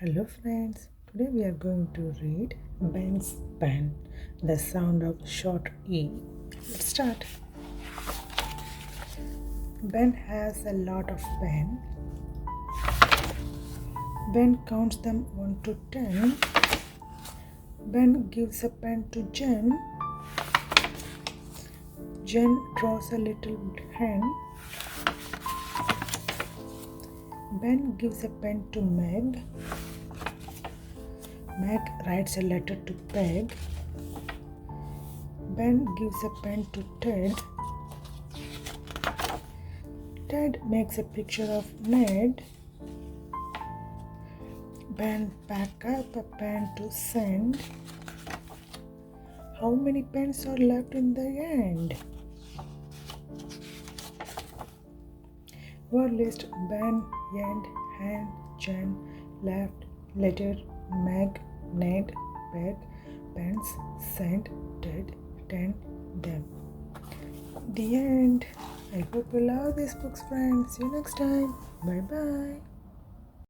Hello friends, today we are going to read Ben's Pen, the sound of short E. Let's start. Ben has a lot of pen. Ben counts them 1 to 10. Ben gives a pen to Jen. Jen draws a little hen. Ben gives a pen to Meg. Meg writes a letter to Peg. Ben gives a pen to Ted. Ted makes a picture of Ned. Ben packs up a pen to send. How many pens are left in the end? Word list: Ben, End, Hand, Jen, Left, Letter, Meg, Ned, Peg, Pens, Sent, Ted, Ten, Them. The end. I hope you love these books, friends. See you next time. Bye bye.